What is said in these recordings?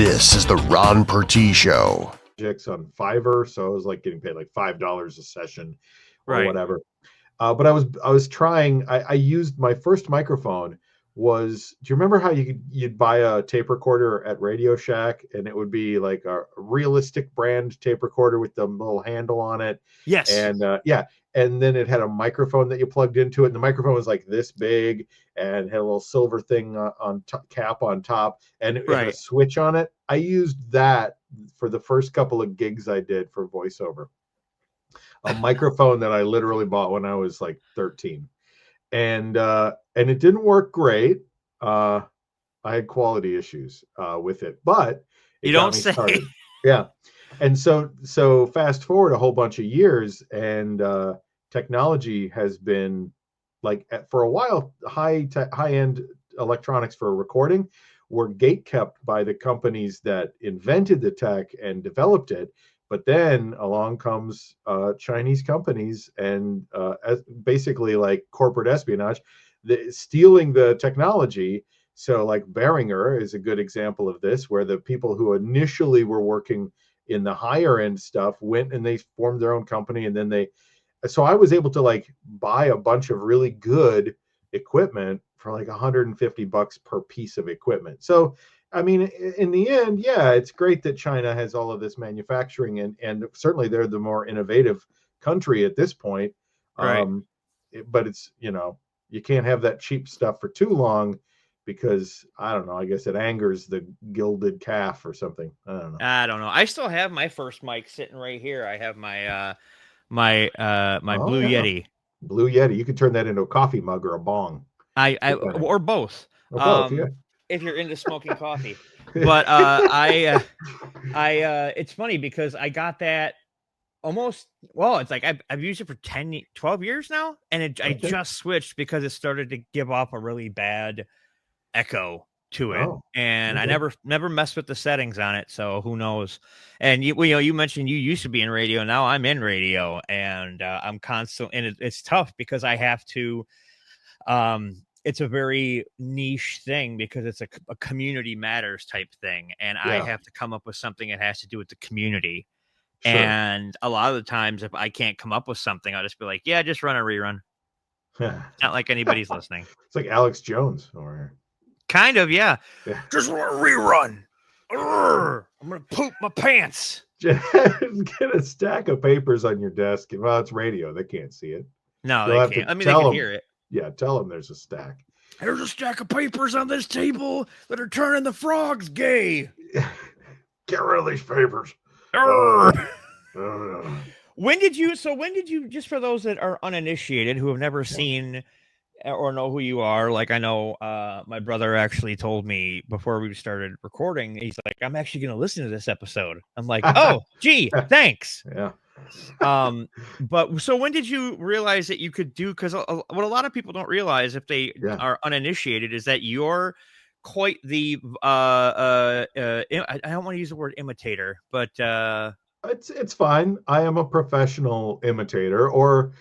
This is the Ron Pertee Show. On Fiverr, so I was like getting paid like $5 a session or Right. whatever. But I was trying. I used my first microphone was. Do you remember how you'd buy a tape recorder at Radio Shack and it would be like a realistic brand tape recorder with the little handle on it? Yes. And and then it had a microphone that you plugged into it, and the microphone was like this big and had a little silver thing cap on top, and it had a switch on it. I used that for the first couple of gigs I did for voiceover. A microphone that I literally bought when I was like 13, and it didn't work great. I had quality issues with it, but you don't say. Started. Yeah, and so fast forward a whole bunch of years, and technology has been like for a while high end electronics for recording were gate kept by the companies that invented the tech and developed it. But then along comes Chinese companies and basically like corporate espionage, stealing the technology. So like Behringer is a good example of this, where the people who initially were working in the higher end stuff went and they formed their own company. And then so I was able to like buy a bunch of really good equipment for like $150 per piece of equipment. So I mean, in the end, yeah, it's great that China has all of this manufacturing, and certainly they're the more innovative country at this point. Right. But it's, you can't have that cheap stuff for too long because, I don't know, I guess it angers the gilded calf or something. I don't know. I still have my first mic sitting right here. I have my my Blue Yeti. Blue Yeti. You can turn that into a coffee mug or a bong. Or both. Or both, yeah. If you're into smoking coffee. But it's funny because I got that it's like I've used it for 12 years now, and I just switched because it started to give off a really bad echo to it. And I never messed with the settings on it, so who knows. And you mentioned you used to be in radio. Now I'm in radio, and I'm constant, and it's tough because I have to it's a very niche thing because it's a community matters type thing. And I have to come up with something that has to do with the community. Sure. And a lot of the times if I can't come up with something, I'll just be like, yeah, just run a rerun. Not like anybody's listening. It's like Alex Jones over here. Kind of, yeah. Just run a rerun. I'm going to poop my pants. Get a stack of papers on your desk. Well, it's radio. They can't see it. No, they can't. I mean, they can hear it. Yeah, tell them there's a stack. There's a stack of papers on this table that are turning the frogs gay. Get rid of these papers. When did you, just for those that are uninitiated, who have never seen or know who you are, like I know my brother actually told me before we started recording, he's like, I'm actually going to listen to this episode. I'm like, oh, gee, thanks. Yeah. But so when did you realize that you could do, because what a lot of people don't realize if they are uninitiated is that you're quite the I don't want to use the word imitator, but it's fine. I am a professional imitator, or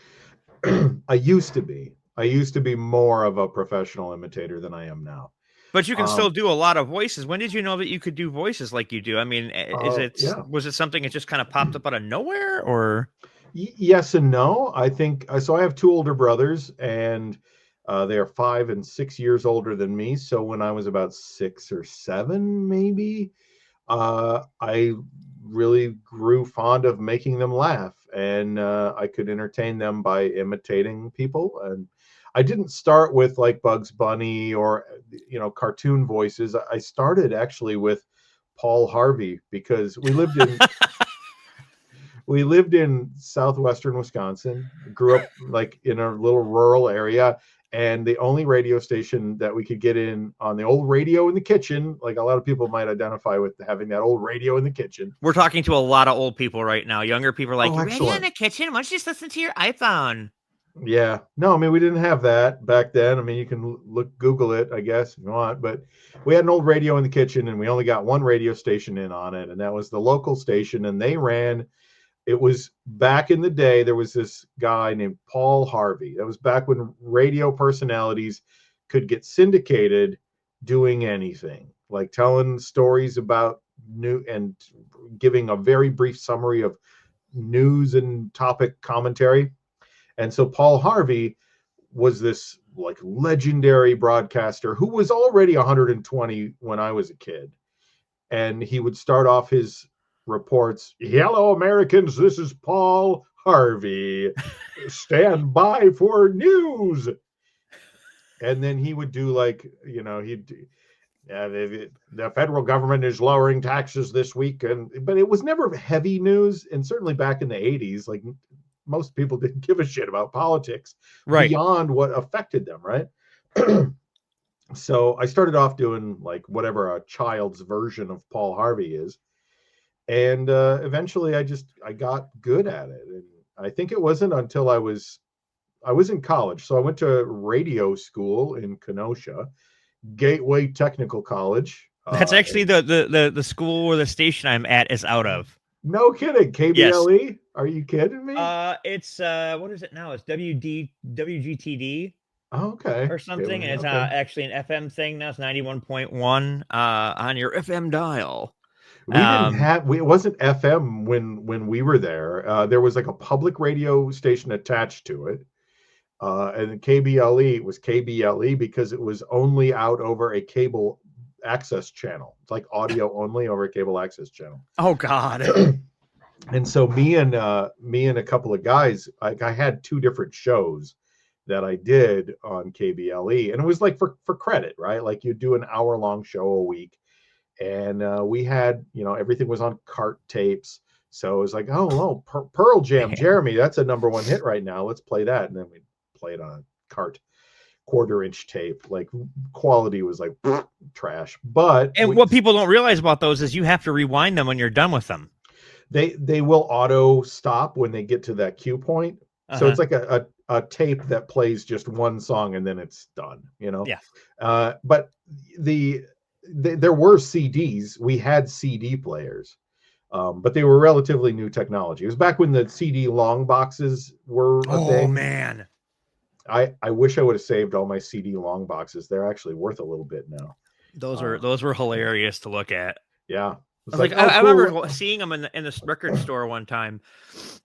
I used to be more of a professional imitator than I am now. But you can still do a lot of voices. When did you know that you could do voices like you do? I mean, was it something that just kind of popped up out of nowhere, or? Yes and no. I think so. I have two older brothers, and they are 5 and 6 years older than me. So when I was about 6 or 7, maybe, I really grew fond of making them laugh, and I could entertain them by imitating people. And I didn't start with like Bugs Bunny or, cartoon voices. I started actually with Paul Harvey because we lived in southwestern Wisconsin, grew up like in a little rural area, and the only radio station that we could get in on the old radio in the kitchen, like a lot of people might identify with having that old radio in the kitchen. We're talking to a lot of old people right now. Younger people are like, radio in the kitchen? Why don't you just listen to your iPhone? Yeah. No, I mean, we didn't have that back then. I mean, you can Google it, I guess, if you want. But we had an old radio in the kitchen, and we only got one radio station in on it, and that was the local station. And they ran, it was back in the day, there was this guy named Paul Harvey. That was back when radio personalities could get syndicated doing anything, like telling stories about new and giving a very brief summary of news and topic commentary. And so Paul Harvey was this like legendary broadcaster who was already 120 when I was a kid. And he would start off his reports, "Hello, Americans, this is Paul Harvey. Stand by for news." And then he would do like, the federal government is lowering taxes this week. But it was never heavy news. And certainly back in the 80s, like most people didn't give a shit about politics beyond what affected them, right? So I started off doing like whatever a child's version of Paul Harvey is. And eventually I got good at it. And I think it wasn't until I was in college. So I went to radio school in Kenosha, Gateway Technical College. That's actually the school or the station I'm at is out of. No kidding. KBLE? Yes. Are you kidding me? It's what is it now? It's WGTD. Oh, okay. Or something. And it's actually an FM thing now. It's 91.1 on your FM dial. We didn't have. It wasn't FM when we were there. There was like a public radio station attached to it, and KBLE was KBLE because it was only out over a cable access channel. It's like audio only over a cable access channel. Oh God! And so me and a couple of guys, I had two different shows that I did on KBLE, and it was like for credit, right? Like you do an hour-long show a week, and we had, everything was on cart tapes. So it was like, Pearl Jam, Jeremy, that's a #1 hit right now. Let's play that, and then we played on a cart, quarter-inch tape. Like quality was like trash. But what people don't realize about those is you have to rewind them when you're done with them. They will auto stop when they get to that cue point. So it's like a tape that plays just one song and then it's done, Yeah. But there were CDs. We had CD players, but they were relatively new technology. It was back when the CD long boxes were a thing. Oh man, I wish I would have saved all my CD long boxes. They're actually worth a little bit now. Those were hilarious to look at. Yeah. I remember seeing them in the record store one time,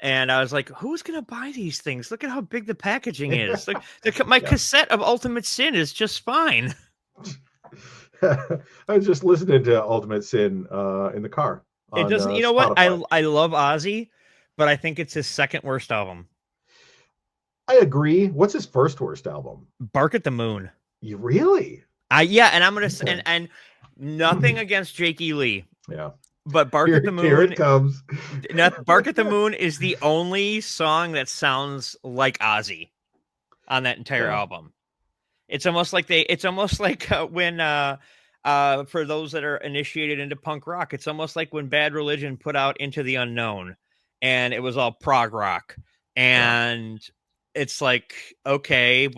and I was like, "Who's gonna buy these things? Look at how big the packaging is. Like, my cassette of Ultimate Sin is just fine." I was just listening to Ultimate Sin in the car. It doesn't. You know what? I love Ozzy, but I think it's his second worst album. I agree. What's his first worst album? Bark at the Moon. You really? Yeah, and I'm gonna and nothing against Jake E. Lee. Yeah. But Bark at the Moon. Here it comes. Bark at the Moon is the only song that sounds like Ozzy on that entire album. It's almost like when for those that are initiated into punk rock, it's almost like when Bad Religion put out Into the Unknown, and it was all prog rock, and it's like, okay,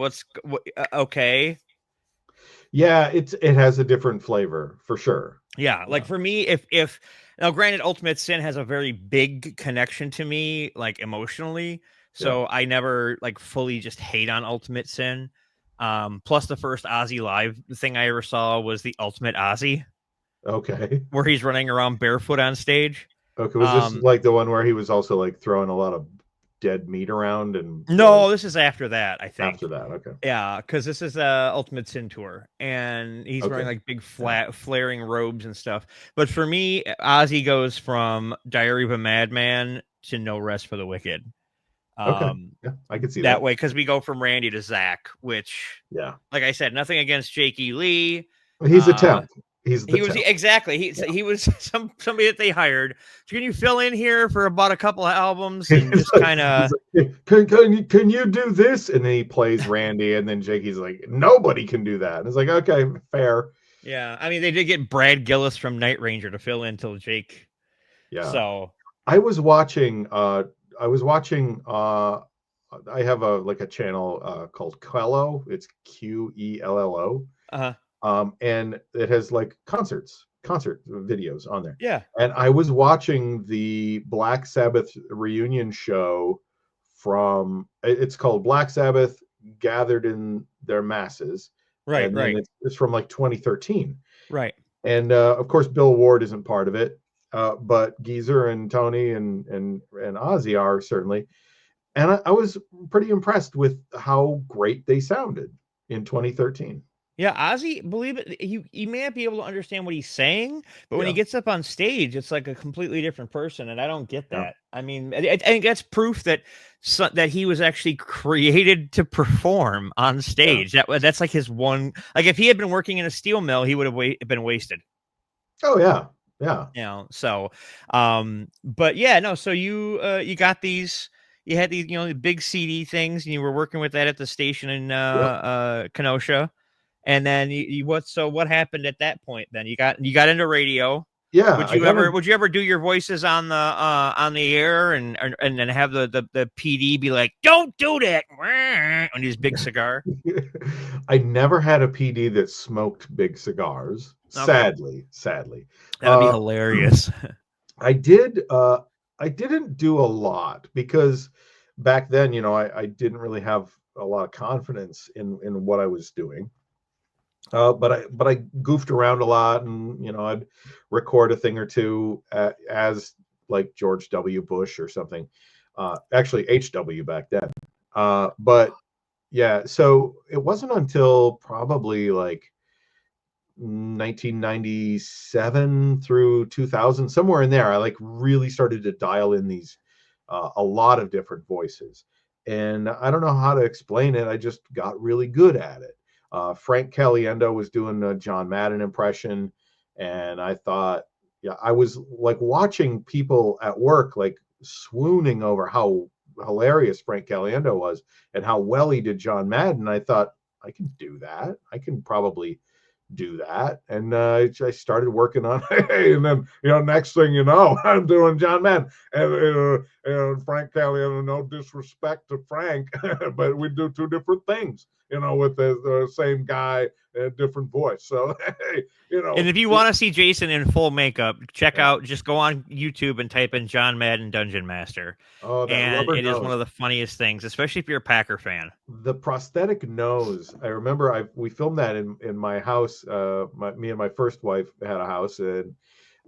okay. Yeah, it has a different flavor for sure. Yeah, like for me, if now granted, Ultimate Sin has a very big connection to me, like emotionally, so I never like fully just hate on Ultimate Sin. Plus the first Ozzy live thing I ever saw was the Ultimate Ozzy. Okay. Where he's running around barefoot on stage. Okay, was this like the one where he was also like throwing a lot of dead meat around? And no, this is after that, I think. After that, okay. Yeah, because this is Ultimate Sin tour, and he's wearing like big flaring robes and stuff. But for me, Ozzy goes from Diary of a Madman to No Rest for the Wicked. Okay. Yeah, I can see that way, because we go from Randy to Zach, which, like I said, nothing against Jake E. Lee. He's a temp. He was somebody that they hired. Can you fill in here for about a couple of albums and just kind of can you do this? And then he plays Randy, and then Jakey's like, nobody can do that. And it's like, okay, fair. Yeah, I mean, they did get Brad Gillis from Night Ranger to fill in till Jake. Yeah. So I was watching. I have a channel called Quello. It's QELLO. And it has like concert videos on there. Yeah. And I was watching the Black Sabbath reunion show it's called Black Sabbath Gathered in Their Masses. Right, and right. It's from like 2013. Right. And of course, Bill Ward isn't part of it, but Geezer and Tony and Ozzy are certainly. And I was pretty impressed with how great they sounded in 2013. Yeah, Ozzy, believe it, you may not be able to understand what he's saying, but when he Yeah, gets up on stage, it's like a completely different person, and I don't get yeah, that. I mean, I think that's proof that that he was actually created to perform on yeah. stage. That's like his one. Like if he had been working in a steel mill, he would have been wasted. Oh yeah, yeah, You know, so but yeah, no, so you got these, you had these, the big CD things, and you were working with that at the station in yep, Kenosha. And then what happened at that point? Then you got into radio. yeah. Would I you got ever in. would you ever do your voices on the air, and then have the PD be like, "Don't do that," on his big cigar? I never had a PD that smoked big cigars. Okay, Sadly. that would be Uh, hilarious. I did. I didn't do a lot because back then, I didn't really have a lot of confidence in what I was doing. But I goofed around a lot, and I'd record a thing or two as like George W. Bush or something. Actually, HW back then. But yeah, so it wasn't until probably like 1997 through 2000, somewhere in there, I like really started to dial in these a lot of different voices. And I don't know how to explain it. I just got really good at it. Frank Caliendo was doing a John Madden impression, and I thought, yeah, I was like watching people at work like swooning over how hilarious Frank Caliendo was and how well he did John Madden. I thought, I can do that. I can probably do that. And I started working on hey, and then next thing you know, I'm doing John Madden and Frank Kelly. And no disrespect to Frank, but we do two different things, with the same guy, different voice. So hey, And if you want to see Jason in full makeup, yeah. just go on YouTube and type in John Madden Dungeon Master. Oh, that And rubber it is one nose. of the funniest things, especially if you're a Packer fan. The prosthetic nose. I remember we filmed that in my house. Me and my first wife had a house, and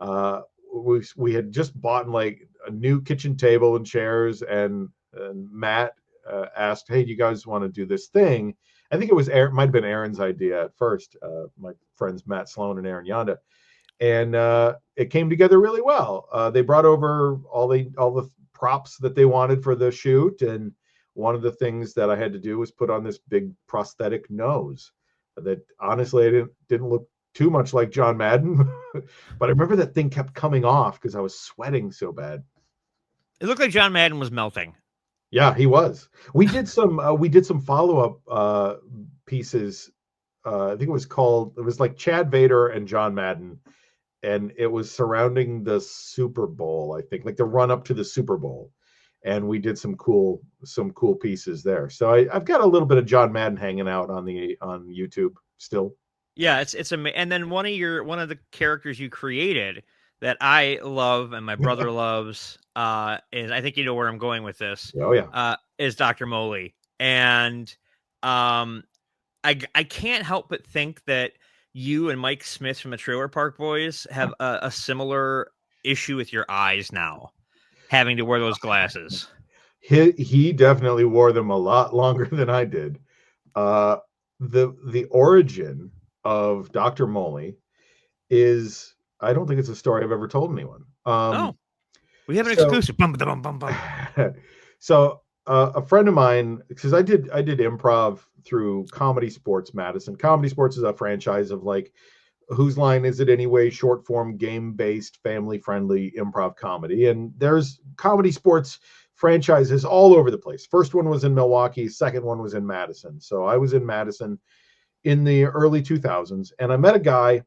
uh, we had just bought like a new kitchen table and chairs, and Matt asked, "Hey, do you guys want to do this thing?" I think it was might have been Aaron's idea at first. My friends Matt Sloan and Aaron Yonda, and it came together really well. They brought over all the props that they wanted for the shoot, and one of the things that I had to do was put on this big prosthetic nose that honestly I didn't look too much like John Madden, but I remember that thing kept coming off because I was sweating so bad. It looked like John Madden was melting. Yeah, he was. We did some follow up pieces. I think it was like Chad Vader and John Madden, and it was surrounding the Super Bowl, I think, like the run up to the Super Bowl. And we did some cool pieces there. So I've got a little bit of John Madden hanging out on YouTube still. Yeah, and then one of the characters you created that I love and my brother loves, is, I think you know where I'm going with this, Oh yeah. is Dr. Moley. And um I can't help but think that you and Mike Smith from the Trailer Park Boys have a similar issue with your eyes now, having to wear those glasses. He definitely wore them a lot longer than I did. Uh, the origin of Dr. Moley is, I don't think it's a story I've ever told anyone. Oh, we have an So exclusive. Bum, bum, bum, bum. so a friend of mine, because I did improv through Comedy Sports Madison. Comedy Sports is a franchise of like Whose Line Is It Anyway, short form, game based, family friendly improv comedy. And there's Comedy Sports franchises all over the place. First one was in Milwaukee, second one was in Madison. So I was in Madison in the early 2000s, and I met a guy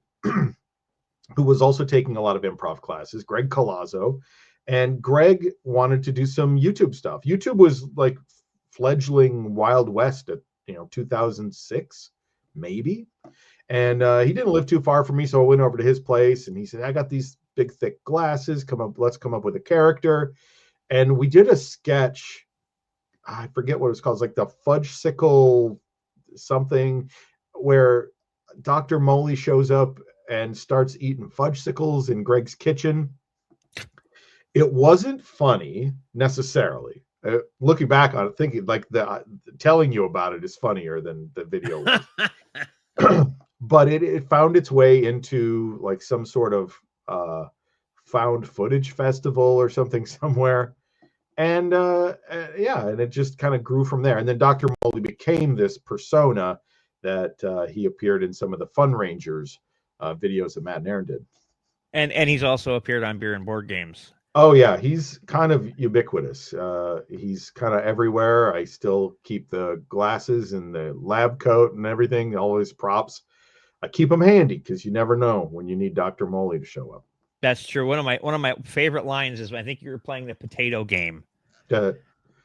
who was also taking a lot of improv classes, Greg Colazzo. And Greg wanted to do some YouTube stuff. YouTube was like fledgling Wild West at 2006, maybe. And he didn't live too far from me, so I went over to his place, and he said, "I got these big, thick glasses. Let's come up with a character." And we did a sketch. I forget what it was called. It's like the Fudge Sickle something, where Dr. Moley shows up and starts eating fudgesicles in Greg's kitchen. It wasn't funny necessarily. Looking back on it, thinking like telling you about it is funnier than the video was. But it found its way into like some sort of found footage festival or something somewhere. And yeah, and it just kind of grew from there. And then Dr. Moley became this persona that he appeared in some of the Fun Rangers videos that Matt and Aaron did. And he's also appeared on Beer and Board Games. Oh yeah, he's kind of ubiquitous. He's kind of everywhere. I still keep the glasses and the lab coat and everything, all his props. I keep them handy because you never know when you need Dr. Moley to show up. That's true. One of my favorite lines is I think you were playing the potato game.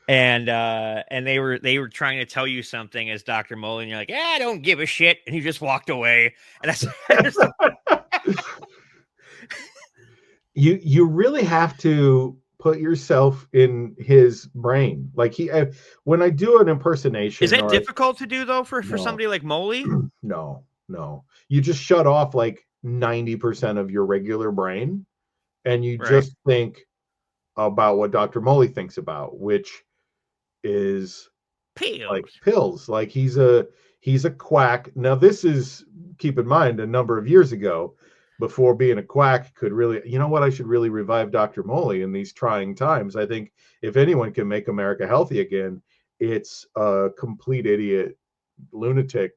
And they were trying to tell you something as Dr. Moley, and you're like, yeah, I don't give a shit. And he just walked away. And that's You really have to put yourself in his brain. Like when I do an impersonation. Is it difficult to do though for somebody like Moley? No. You just shut off like 90% of your regular brain and you just think about what Dr. Moley thinks about, which is pills. Like he's a quack. Now this is, keep in mind, a number of years ago, before being a quack could really, you know what, I should really revive Dr. Moley in these trying times. I think if anyone can make America healthy again, it's a complete idiot, lunatic,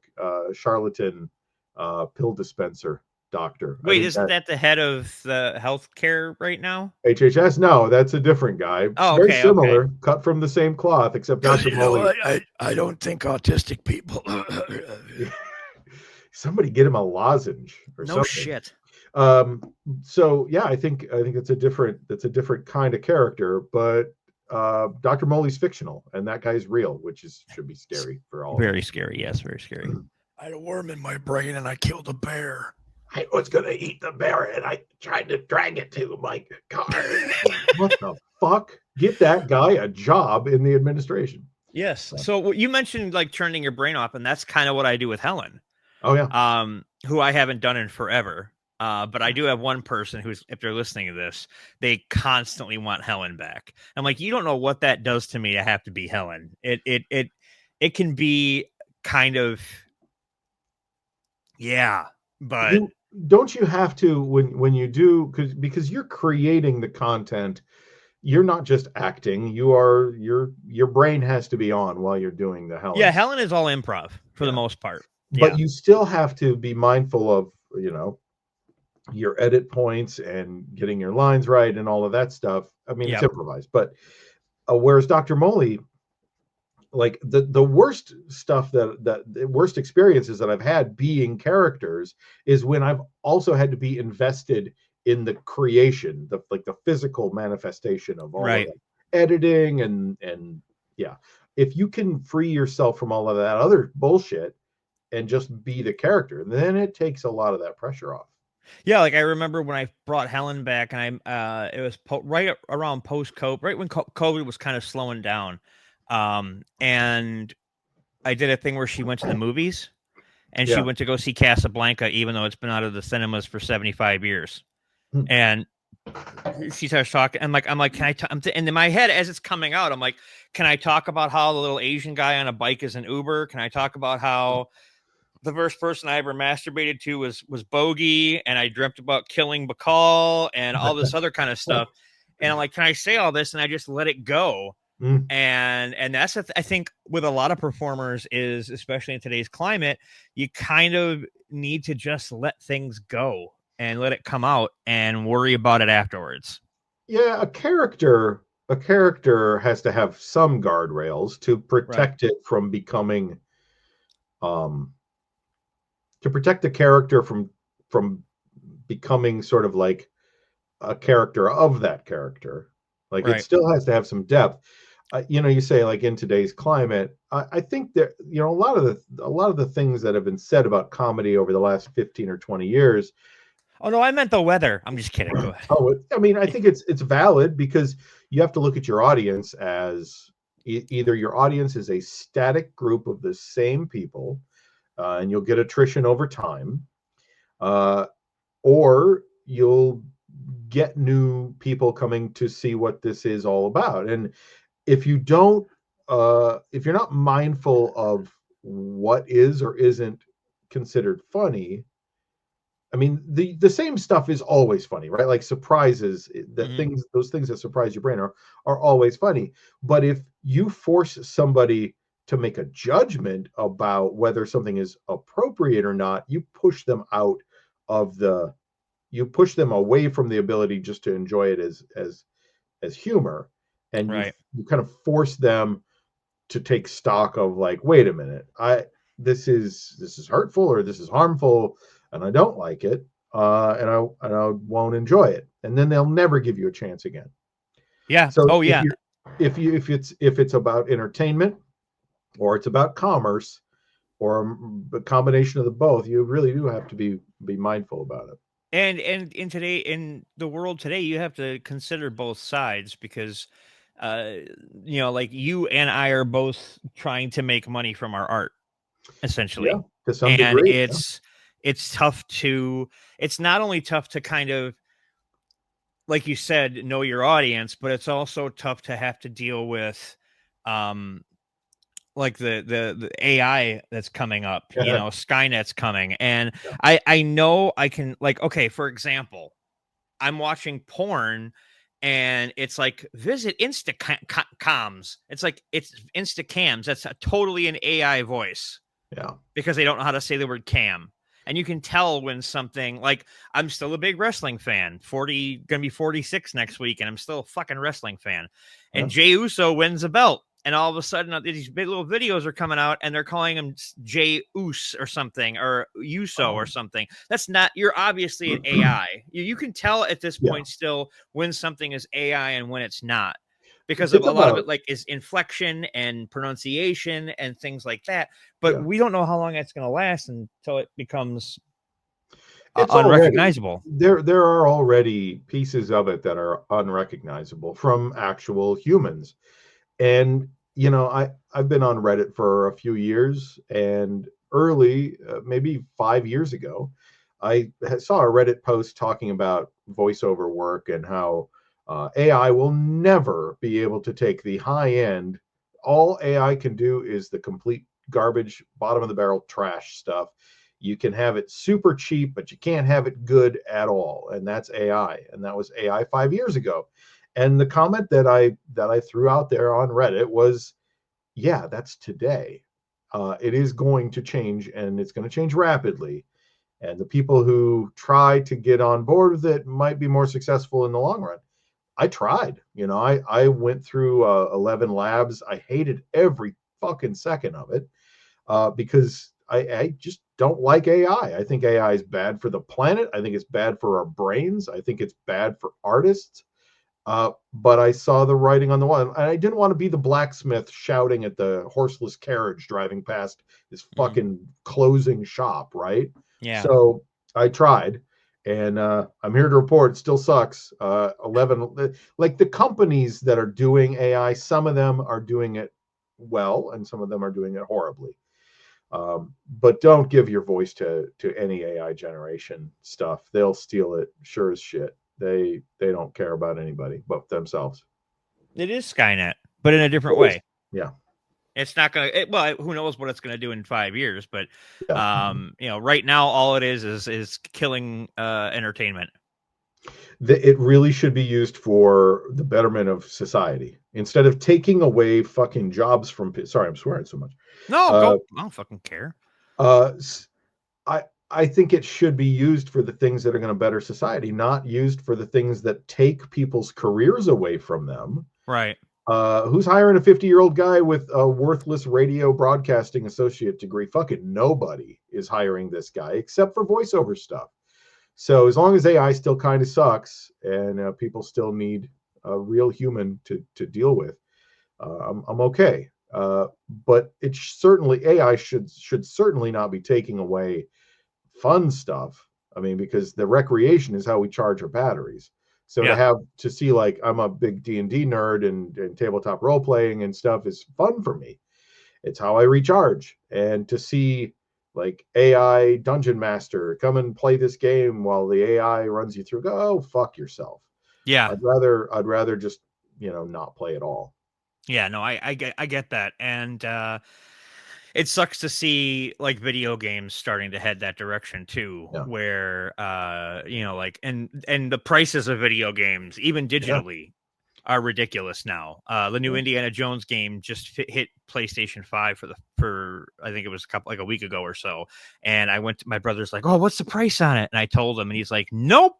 charlatan, pill dispenser doctor. Wait, isn't that the head of the healthcare right now? HHS? No, that's a different guy. Oh, very similar, cut from the same cloth, except Dr. Moley. I don't think autistic people. Somebody get him a lozenge or something. No shit. So yeah, I think it's a different kind of character, but Dr. Moley's fictional and that guy's real, which should be scary for all. Very scary, yes, very scary. I had a worm in my brain and I killed a bear. I was gonna eat the bear and I tried to drag it to my car. What the fuck? Get that guy a job in the administration. Yes. So you mentioned like turning your brain off, and that's kind of what I do with Helen. Oh yeah. Who I haven't done in forever. But I do have one person who's, if they're listening to this, they constantly want Helen back. I'm like, you don't know what that does to me to have to be Helen. It can be kind of, yeah, but don't you have to when you do, because you're creating the content, you're not just acting, your brain has to be on while you're doing the Helen. Yeah, Helen is all improv for the most part. But you still have to be mindful of, your edit points and getting your lines right and all of that stuff. I mean, it's improvised, but whereas Dr. Moley, like the worst stuff the worst experiences that I've had being characters is when I've also had to be invested in the creation, the physical manifestation of all of that editing and yeah. If you can free yourself from all of that other bullshit and just be the character, then it takes a lot of that pressure off. Yeah, like I remember when I brought Helen back, and it was right around post-COVID, right when COVID was kind of slowing down, and I did a thing where she went to the movies, and she went to go see Casablanca, even though it's been out of the cinemas for 75 years, and she starts talking. I'm like, can I? And in my head, as it's coming out, I'm like, can I talk about how the little Asian guy on a bike is an Uber? Can I talk about how the first person I ever masturbated to was Bogey, and I dreamt about killing Bacall and all this other kind of stuff. And I'm like, can I say all this? And I just let it go. And that's, I think with a lot of performers is, especially in today's climate, you kind of need to just let things go and let it come out and worry about it afterwards. Yeah. A character has to have some guardrails to protect it from becoming, to protect the character from becoming sort of like a character of that character. Like it still has to have some depth. You say like in today's climate, I think that, a lot of the things that have been said about comedy over the last 15 or 20 years. Oh no, I meant the weather. I'm just kidding. Go ahead. I think it's valid because you have to look at your audience as either your audience is a static group of the same people, and you'll get attrition over time, or you'll get new people coming to see what this is all about. And if you don't, if you're not mindful of what is or isn't considered funny, I mean, the same stuff is always funny, right? Like surprises, those things that surprise your brain are always funny. But if you force somebody to make a judgment about whether something is appropriate or not, you push them out of the, you push them away from the ability just to enjoy it as humor, and Right. you kind of force them to take stock of like, wait a minute, this is hurtful or this is harmful, and I don't like it, and I won't enjoy it, and then they'll never give you a chance again. Yeah. So Oh yeah. if it's about entertainment or it's about commerce or a combination of the both, you really do have to be mindful about it. And in the world today, you have to consider both sides because like you and I are both trying to make money from our art, essentially. Yeah, to some And degree. it's tough to, it's not only tough to kind of, like you said, know your audience, but it's also tough to have to deal with like the AI that's coming up, Skynet's coming. And Yeah. I know I can, like, okay, for example, I'm watching porn and it's like visit Instacoms. It's like it's Instacams. That's totally an AI voice. Yeah. Because they don't know how to say the word cam. And you can tell when something, like, I'm still a big wrestling fan. Gonna be 46 next week, and I'm still a fucking wrestling fan. And Jey Uso wins a belt, and all of a sudden these big little videos are coming out, and they're calling him Jey Uso or something, or Uso or something. That's not. You're obviously an AI. You can tell at this point still when something is AI and when it's not, because of a lot of it, like, is inflection and pronunciation and things like that. But we don't know how long that's going to last until it becomes unrecognizable. There are already pieces of it that are unrecognizable from actual humans. And I've been on Reddit for a few years, and early, maybe 5 years ago, I saw a Reddit post talking about voiceover work and how AI will never be able to take the high end. All AI can do is the complete garbage, bottom of the barrel trash stuff. You can have it super cheap, but you can't have it good at all. And that's AI. And that was AI 5 years ago. And the comment that I threw out there on Reddit was, yeah, that's today. It is going to change, and it's going to change rapidly. And the people who try to get on board with it might be more successful in the long run. I tried, I went through 11 labs. I hated every fucking second of it because I just don't like AI. I think AI is bad for the planet. I think it's bad for our brains. I think it's bad for artists. But I saw the writing on the wall, and I didn't want to be the blacksmith shouting at the horseless carriage driving past this fucking closing shop, right? Yeah. So I tried, and I'm here to report it still sucks. 11, like the companies that are doing AI, some of them are doing it well, and some of them are doing it horribly. But don't give your voice to any AI generation stuff. They'll steal it sure as shit. They don't care about anybody but themselves. It is Skynet, but in a different way. Yeah. It's not going to, well, who knows what it's going to do in 5 years, but right now all it is killing entertainment. It really should be used for the betterment of society instead of taking away fucking jobs from. Sorry, I'm swearing so much. No, I don't fucking care. I think it should be used for the things that are going to better society, not used for the things that take people's careers away from them. Right. Who's hiring a 50-year-old guy with a worthless radio broadcasting associate degree? Fucking nobody is hiring this guy except for voiceover stuff. So as long as AI still kind of sucks and people still need a real human to deal with, I'm okay. But it's certainly, AI should certainly not be taking away fun stuff. I mean, because the recreation is how we charge our batteries. So to see, like, I'm a big D&D nerd, and tabletop role playing and stuff is fun for me. It's how I recharge. And to see like AI dungeon master, come and play this game while the AI runs you through. Go, oh, fuck yourself. Yeah. I'd rather just, not play at all. Yeah, no, I get that. And it sucks to see like video games starting to head that direction too, Yeah. where like and the prices of video games, even digitally, are ridiculous now. The new Indiana Jones game just hit PlayStation 5 for I think it was a week ago or so. And I went to my brother's like, "Oh, what's the price on it?" And I told him, and he's like, "Nope."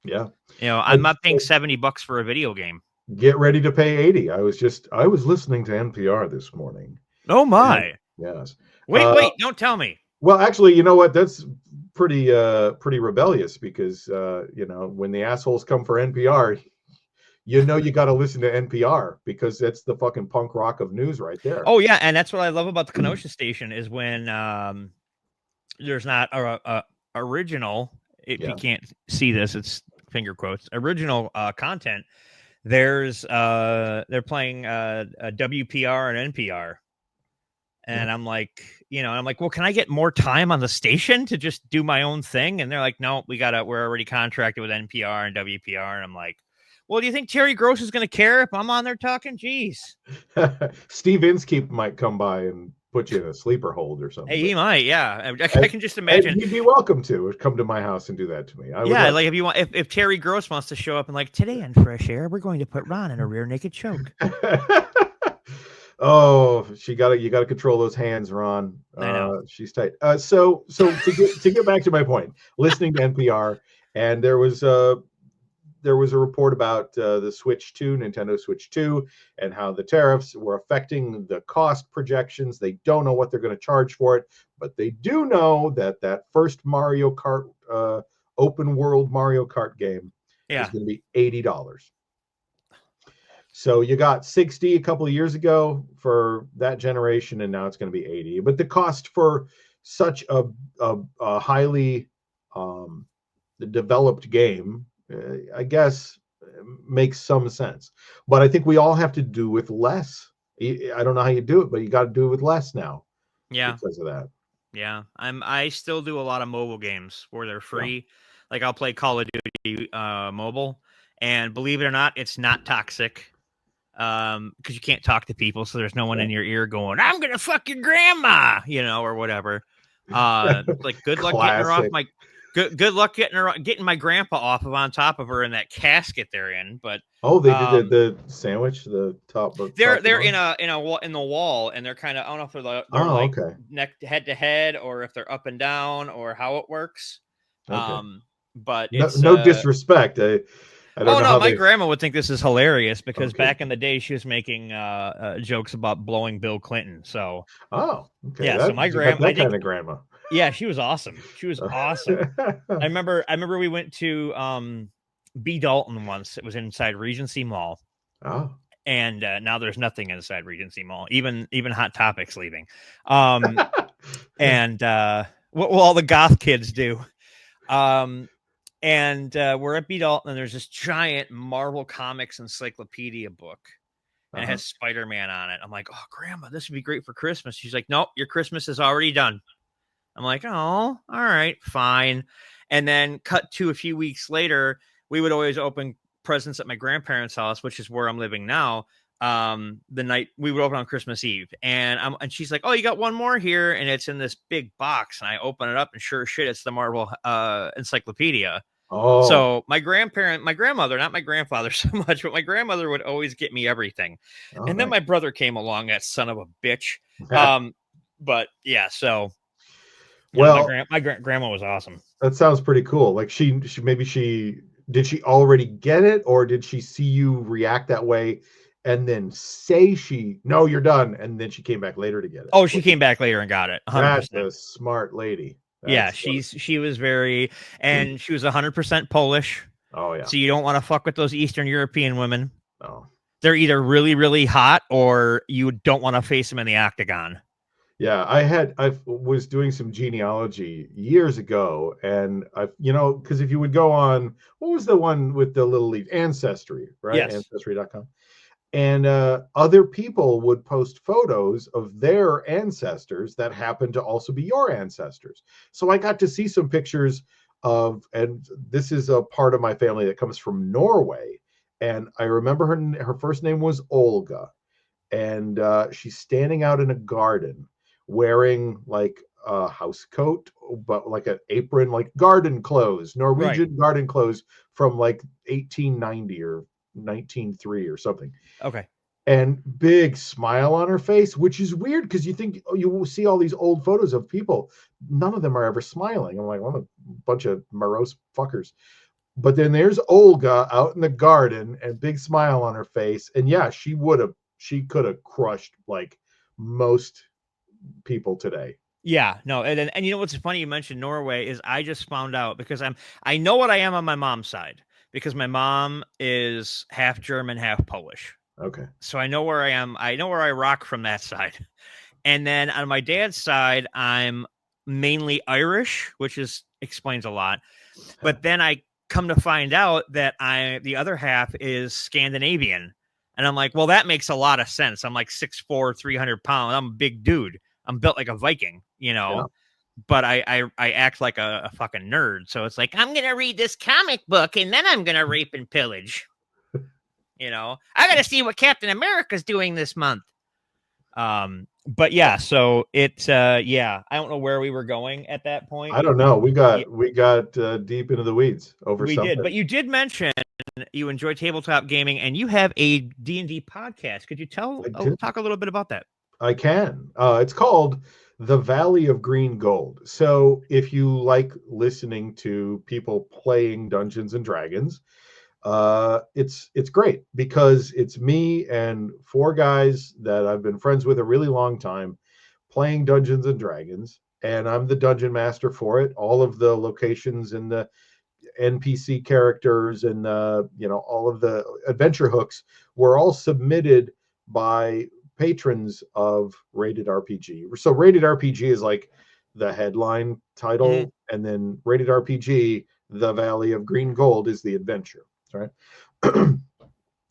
Yeah. I'm not paying $70 for a video game. Get ready to pay 80. I was listening to NPR this morning. Oh my. Yes. Wait, don't tell me. Well, actually, you know what? That's pretty rebellious because when the assholes come for NPR, you got to listen to NPR because that's the fucking punk rock of news right there. Oh yeah, and that's what I love about the Kenosha station is when there's not a original. If you can't see this, it's finger quotes. Original content. They're playing a WPR and NPR. And I'm like, well, can I get more time on the station to just do my own thing? And they're like, no, we're already contracted with NPR and WPR. And I'm like, well, do you think Terry Gross is going to care if I'm on there talking? Jeez. Steve Inskeep might come by and put you in a sleeper hold or something. Hey, he might, yeah. I can just imagine. He'd be welcome to come to my house and do that to me. Like if you want, if Terry Gross wants to show up and like, today on Fresh Air, we're going to put Ron in a rear naked choke. Oh, you got to control those hands, Ron. I know. She's tight. So to get back to my point, listening to NPR, and there was a report about the Switch 2, Nintendo Switch 2, and how the tariffs were affecting the cost projections. They don't know what they're going to charge for it, but they do know that first Mario Kart, open world Mario Kart game is going to be $80. So you got 60 a couple of years ago for that generation, and now it's going to be 80. But the cost for such a highly developed game, I guess, makes some sense. But I think we all have to do with less. I don't know how you do it, but you got to do it with less now. Yeah, because of that. Yeah, I still do a lot of mobile games where they're free. Yeah. Like I'll play Call of Duty mobile, and believe it or not, it's not toxic. Because you can't talk to people, so there's no one in your ear going, "I'm gonna fuck your grandma," or whatever. Like good luck getting her off my good luck getting my grandpa off of on top of her in that casket they're in. But they did the sandwich, the top. They're in the wall, and they're kind of, I don't know if they're like neck head to head or if they're up and down or how it works. Okay. But it's no disrespect. I don't know. My grandma would think this is hilarious because back in the day she was making jokes about blowing Bill Clinton. So so my grandma, kind of grandma. Yeah, she was awesome. She was awesome. I remember we went to B. Dalton once. It was inside Regency Mall. Oh. And now there's nothing inside Regency Mall. Even Hot Topic's leaving. And what will all the goth kids do? And we're at B. Dalton, and there's this giant Marvel Comics encyclopedia book, and it has Spider-Man on it. I'm like, oh, Grandma, this would be great for Christmas. She's like, nope, your Christmas is already done. I'm like, oh, all right, fine. And then cut to a few weeks later, we would always open presents at my grandparents' house, which is where I'm living now. The night we would open on Christmas Eve, and she's like, oh, you got one more here, and it's in this big box, and I open it up, and sure as shit, it's the Marvel encyclopedia. Oh, so my grandmother, not my grandfather so much, but my grandmother would always get me everything. And then my brother came along, that son of a bitch. But yeah, so my grandma was awesome. That sounds pretty cool. Like she did she already get it, or did she see you react that way and then say no, you're done, and then she came back later to get it? Oh, she came back later and got it. 100%. That's a smart lady. She was very, and she was 100% Polish. Oh yeah. So you don't want to fuck with those Eastern European women. No. They're either really, really hot, or you don't want to face them in the octagon. Yeah, I was doing some genealogy years ago, and because if you would go on, what was the one with the little leaf, Ancestry, right? Yes. Ancestry.com. And other people would post photos of their ancestors that happened to also be your ancestors. So I got to see some pictures of, and this is a part of my family that comes from Norway. And I remember her first name was Olga, and she's standing out in a garden wearing like a house coat, but like an apron, like garden clothes, Norwegian garden clothes from like 1890 or 1903 or something, Okay. and big smile on her face, which is weird because you think, oh, you will see all these old photos of people, none of them are ever smiling. I'm like, well, a bunch of morose fuckers. But then there's Olga out in the garden and big smile on her face, and yeah, she could have crushed like most people today. Yeah, no, and you know what's funny? You mentioned Norway. Is I just found out because I know what I am on my mom's side because my mom is half German, half Polish. Okay. So I know where I am. I know where I rock from that side. And then on my dad's side, I'm mainly Irish, which explains a lot. But then I come to find out that the other half is Scandinavian. And I'm like, well, that makes a lot of sense. I'm like 6'4", 300 pounds. I'm a big dude. I'm built like a Viking, Yeah. but I act like a fucking nerd. So it's like, I'm going to read this comic book and then I'm going to rape and pillage. I got to see what Captain America's doing this month. But yeah, so it's I don't know where we were going at that point. I don't know. We got deep into the weeds over we something. did, but you did mention you enjoy tabletop gaming and you have a D&D podcast. Could you talk a little bit about that? I can. It's called The Valley of Green Gold. So if you like listening to people playing Dungeons and Dragons, it's great because it's me and four guys that I've been friends with a really long time playing Dungeons and Dragons, and I'm the dungeon master for it. All of the locations and the NPC characters and all of the adventure hooks were all submitted by patrons of Rated RPG. So Rated RPG is like the headline title, and then Rated RPG, The Valley of Green Gold, is the adventure. Right.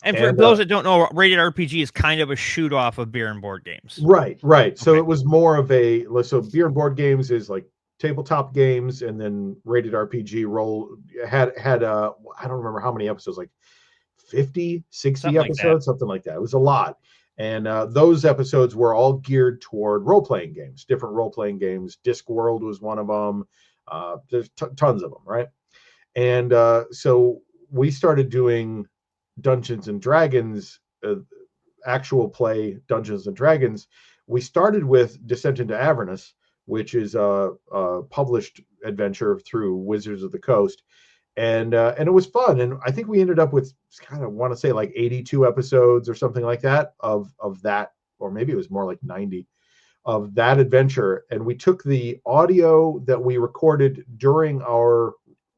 And for those that don't know, Rated RPG is kind of a shoot off of beer and board games. Right. So it was more of so beer and board games is like tabletop games, and then Rated RPG had I don't remember how many episodes, like 50, 60 something episodes, something like that. It was a lot. And those episodes were all geared toward role-playing games, different role-playing games. Discworld was one of them. There's tons of them, right? And so we started doing Dungeons and Dragons, actual play Dungeons and Dragons. We started with Descent into Avernus, which is a published adventure through Wizards of the Coast, and it was fun. And I think we ended up with, kind of want to say, like 82 episodes or something like that of that, or maybe it was more like 90 of that adventure. And we took the audio that we recorded during our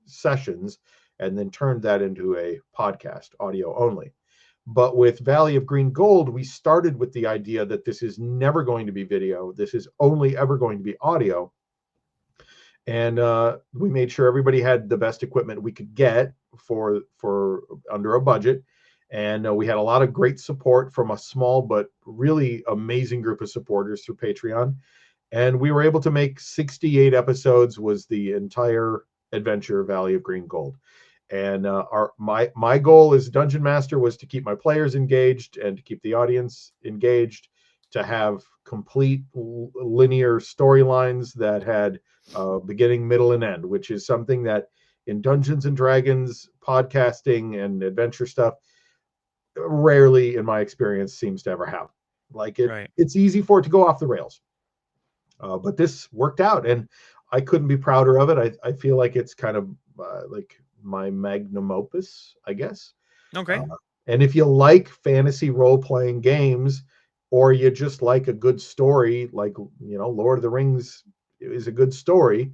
sessions and then turned that into a podcast, audio only. But with Valley of Green Gold, we started with the idea that this is never going to be video. This is only ever going to be audio. And we made sure everybody had the best equipment we could get for under a budget. And we had a lot of great support from a small but really amazing group of supporters through Patreon. And we were able to make 68 episodes, was the entire adventure Valley of Green Gold. And my goal as Dungeon Master was to keep my players engaged and to keep the audience engaged, to have complete linear storylines that had beginning, middle, and end, which is something that in Dungeons and Dragons podcasting and adventure stuff rarely, in my experience, seems to ever happen. Like it's easy for it to go off the rails. But this worked out, and I couldn't be prouder of it. I feel like it's kind of like my magnum opus, I guess. Okay. And if you like fantasy role-playing games, or you just like a good story, like, Lord of the Rings is a good story,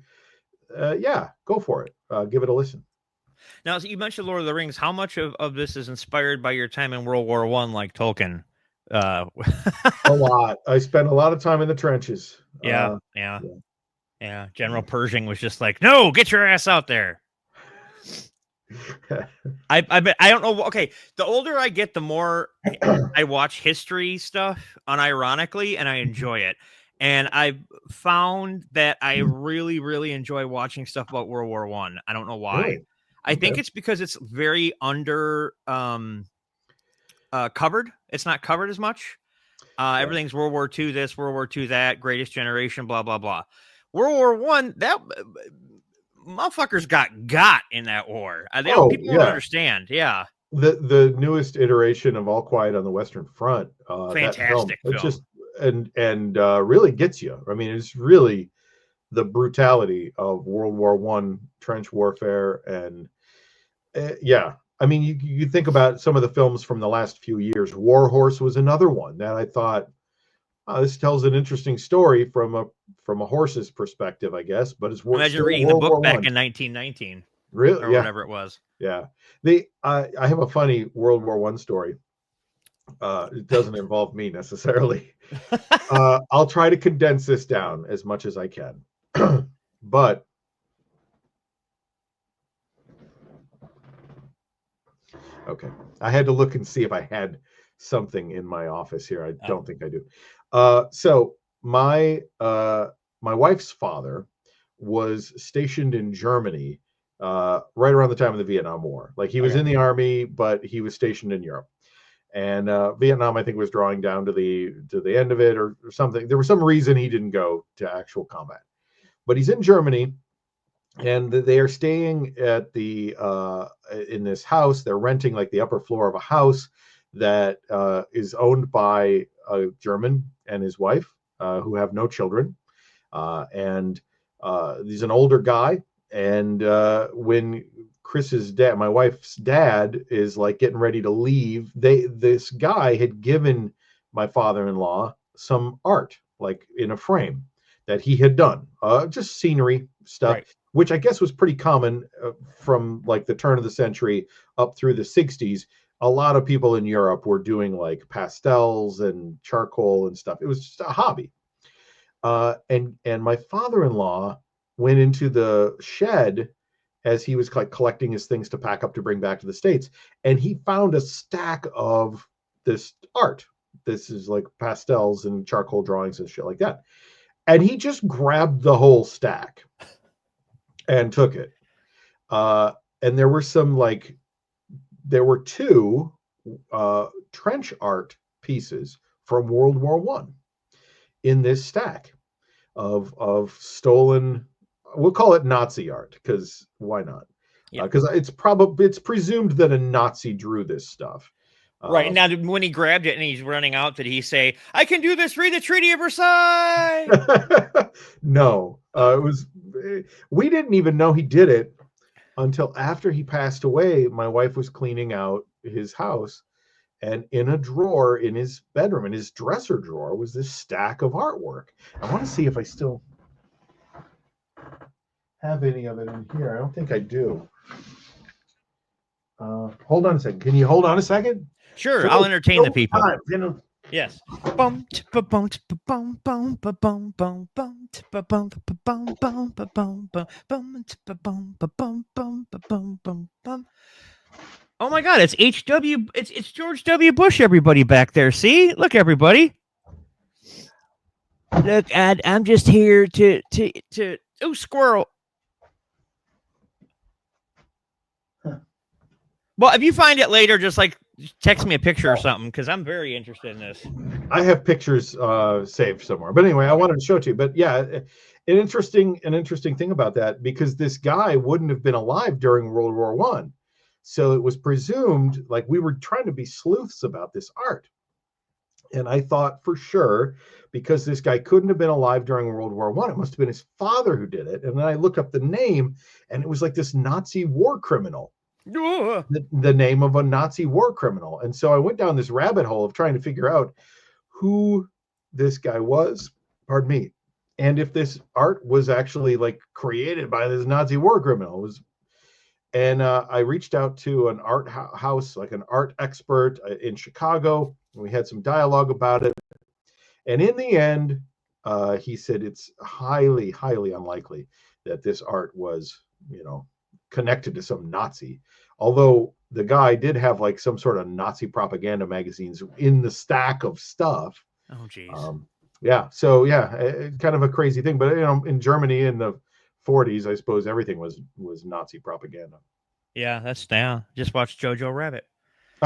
go for it. Give it a listen. Now, so you mentioned Lord of the Rings. How much of this is inspired by your time in World War I, like Tolkien? A lot. I spent a lot of time in the trenches. Yeah. General Pershing was just like, no, get your ass out there. I don't know. Okay, the older I get, the more I watch history stuff unironically, and I enjoy it. And I've found that I really, really enjoy watching stuff about World War One. I don't know why. Really? I think Okay. it's because it's very under covered. It's not covered as much. Everything's World War II, this, World War II, that, Greatest Generation, blah blah blah. World War One, that motherfuckers got in that war. People don't understand. Yeah, the newest iteration of All Quiet on the Western Front, that film, fantastic it film. just and really gets you. I mean, it's really the brutality of World War One trench warfare, and yeah. I mean, you think about some of the films from the last few years. War Horse was another one that I thought, oh, this tells an interesting story from a horse's perspective, I guess. But it's Imagine still reading the World book War back One. in 1919 Really? or Yeah, whatever it was. yeah. I have a funny World War One story. It doesn't involve me necessarily. I'll try to condense this down as much as I can. But okay, I had to look and see if I had something in my office here. I don't think I do. So my wife's father was stationed in Germany right around the time of the Vietnam War. Like he was in the army, but he was stationed in Europe. And Vietnam, I think, was drawing down to the end of it or something. There was some reason he didn't go to actual combat. But he's in Germany, and they are staying at the in this house. They're renting like the upper floor of a house that is owned by a German and his wife who have no children. And he's an older guy. And when Chris's dad, my wife's dad, is like getting ready to leave, this guy had given my father-in-law some art, like in a frame that he had done, just scenery stuff, Right. which I guess was pretty common from like the turn of the century up through the 60s. A lot of people in Europe were doing like pastels and charcoal and stuff. It was just a hobby. And my father-in-law went into the shed as he was like collecting his things to pack up to bring back to the States, and he found a stack of this art. This is like pastels and charcoal drawings and shit like that. And he just grabbed the whole stack and took it. And there were two trench art pieces from World War One in this stack of stolen, we'll call it Nazi art, because why not? Because it's presumed that a Nazi drew this stuff. Right. Now, when he grabbed it and he's running out, did he say, I can do this, read the Treaty of Versailles? No. We didn't even know he did it until after he passed away. My wife was cleaning out his house, and in a drawer in his bedroom, in his dresser drawer, was this stack of artwork. I want to see if I still have any of it in here. I don't think I do. Hold on a second. Can you hold on a second? Sure, I'll entertain the people. Yes. Oh my God! It's HW. It's George W. Bush. Everybody back there. See, look, everybody. Look, I'm just here to. Oh, squirrel. Well, if you find it later, just like text me a picture or something, because I'm very interested in this. I have pictures saved somewhere, but anyway, I wanted to show it to you. But yeah, an interesting thing about that, because this guy wouldn't have been alive during World War One, so it was presumed, like, we were trying to be sleuths about this art, and I thought for sure, because this guy couldn't have been alive during World War One, it must have been his father who did it. And then I looked up the name, and it was like this Nazi war criminal. The name of a Nazi war criminal. And so I went down this rabbit hole of trying to figure out who this guy was, pardon me, and if this art was actually like created by this Nazi war criminal. And I reached out to an art house, like an art expert in Chicago. We had some dialogue about it. And in the end, he said it's highly, highly unlikely that this art was, connected to some Nazi. Although the guy did have like some sort of Nazi propaganda magazines in the stack of stuff. Oh, geez. Yeah. So yeah, kind of a crazy thing. But in Germany in the 40s, I suppose everything was Nazi propaganda. Yeah, that's just watch Jojo Rabbit.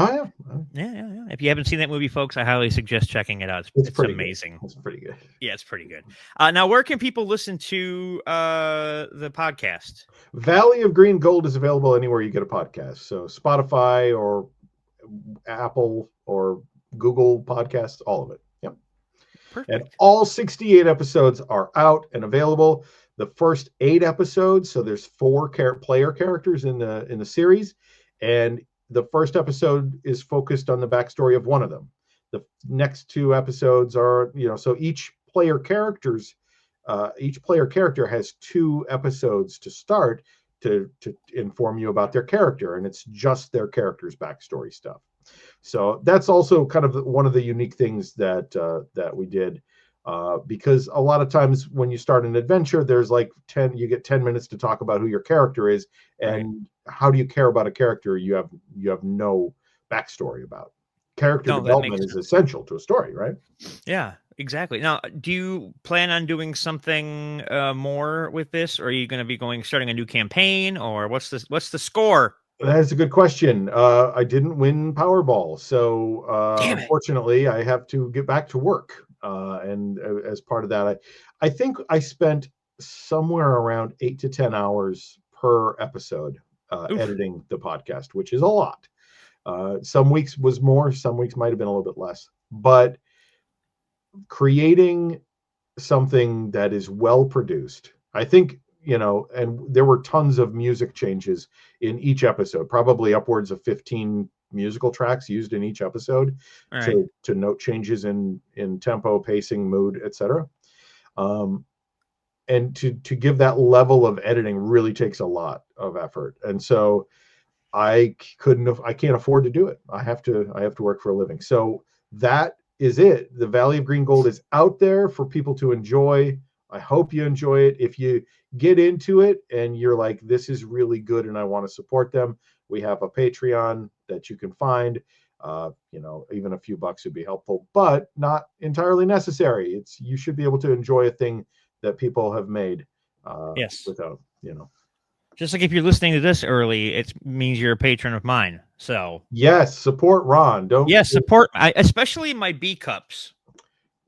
Oh yeah. Yeah. If you haven't seen that movie, folks, I highly suggest checking it out. It's pretty amazing. Good. It's pretty good. Yeah, it's pretty good. Now, where can people listen to the podcast? Valley of Green Gold is available anywhere you get a podcast. So Spotify or Apple or Google Podcasts, all of it. Yep. Perfect. And all 68 episodes are out and available. The first 8 episodes, so there's 4 player characters in the series, and the first episode is focused on the backstory of one of them. The next 2 episodes are, so each player character has 2 episodes to start to inform you about their character, and it's just their character's backstory stuff. So that's also kind of one of the unique things that we did, because a lot of times when you start an adventure, there's like you get 10 minutes to talk about who your character is, and how do you care about a character you have no backstory about? Character development is essential to a story, right? Yeah, exactly. Now, do you plan on doing something more with this, or are you going to be starting a new campaign, or what's the score? That's a good question. I didn't win Powerball, so unfortunately, I have to get back to work. And as part of that, I think I spent somewhere around 8 to 10 hours per episode editing the podcast, which is a lot. Some weeks was more, some weeks might have been a little bit less. But creating something that is well produced, I think, and there were tons of music changes in each episode, probably upwards of 15 musical tracks used in each episode to note changes in tempo, pacing, mood, etc. And to give that level of editing really takes a lot of effort. And so I can't afford to do it. I have to work for a living. So that is it. The Valley of Green Gold is out there for people to enjoy. I hope you enjoy it. If you get into it and you're like, this is really good and I want to support them, we have a Patreon that you can find. Even a few bucks would be helpful, but not entirely necessary. You should be able to enjoy a thing that people have made. Yes. Without, Just like if you're listening to this early, it means you're a patron of mine. So yes, support Ron. Support. Especially my B cups.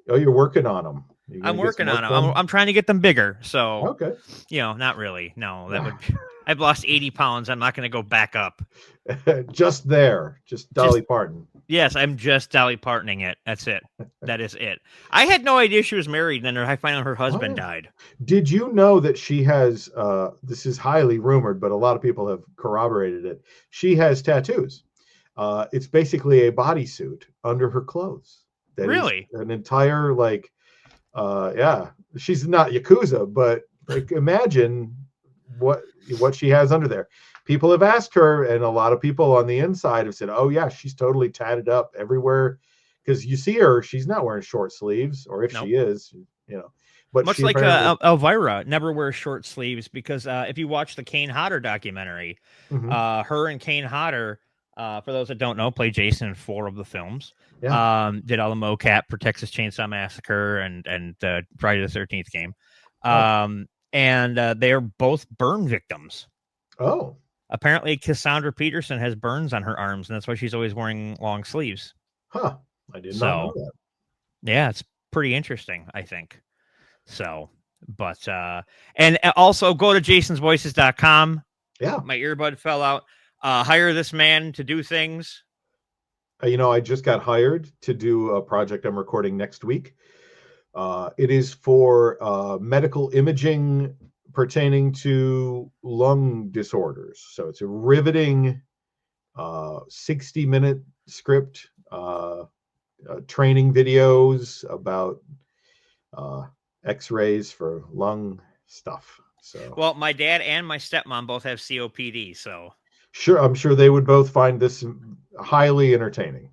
Oh, you're working on them. I'm working on them. I'm trying to get them bigger. So okay. Not really. No, that would. I've lost 80 pounds. I'm not going to go back up. Just Dolly Parton. Yes, I'm just Dolly Partoning it. That's it. That is it. I had no idea she was married, and then I found out her husband died. Did you know that she has, this is highly rumored, but a lot of people have corroborated it. She has tattoos. It's basically a bodysuit under her clothes. Really? An entire, she's not Yakuza, but imagine what she has under there. People have asked her, and a lot of people on the inside have said, oh yeah, she's totally tatted up everywhere, because you see her, she's not wearing short sleeves, or if she is, but much like Elvira never wears short sleeves, because if you watch the Kane Hodder documentary, her and Kane Hodder, for those that don't know, play Jason in 4 of the films. Did all the mocap for Texas Chainsaw Massacre and Friday the 13th game. And they are both burn victims. Oh. Apparently, Cassandra Peterson has burns on her arms, and that's why she's always wearing long sleeves. Huh. I did not know that. Yeah, it's pretty interesting, I think. So, but, and also go to jasonsvoices.com. Yeah. My earbud fell out. Hire this man to do things. I just got hired to do a project I'm recording next week. It is for medical imaging pertaining to lung disorders. So it's a riveting 60-minute script, training videos about x-rays for lung stuff. So, well, my dad and my stepmom both have COPD, so sure, I'm sure they would both find this highly entertaining.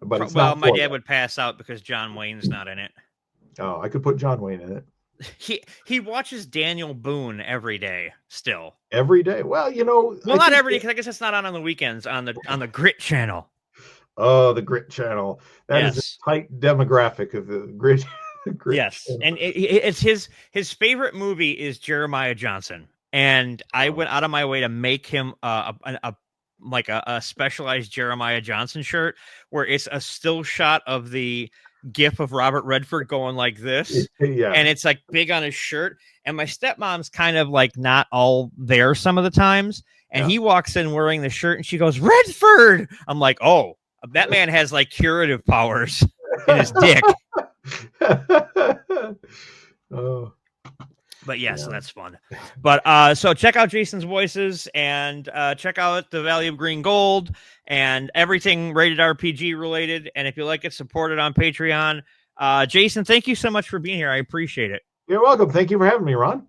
But it's my dad would pass out because John Wayne's not in it. Oh, I could put John Wayne in it. he watches Daniel Boone every day still. Every day. Well, you know, Well, not every day, because I guess it's not on the weekends on the Grit channel. Oh, the Grit channel. That is Yes. a tight demographic of the Grit. Grit Yes, channel. and it's his favorite movie is Jeremiah Johnson, and I Oh. went out of my way to make him a specialized Jeremiah Johnson shirt where it's a still shot of the gif of Robert Redford going like this, Yeah. and it's like big on his shirt. And my stepmom's kind of like not all there some of the times, and Yeah. he walks in wearing the shirt, and she goes, "Redford!" I'm like, "Oh, that man has like curative powers in his dick." Oh, But yes, Yeah. so that's fun. But so check out Jason's voices and check out the Valley of Green Gold and everything rated RPG related. And if you like it, support it on Patreon. Jason, thank you so much for being here. I appreciate it. you're welcome. Thank you for having me, Ron.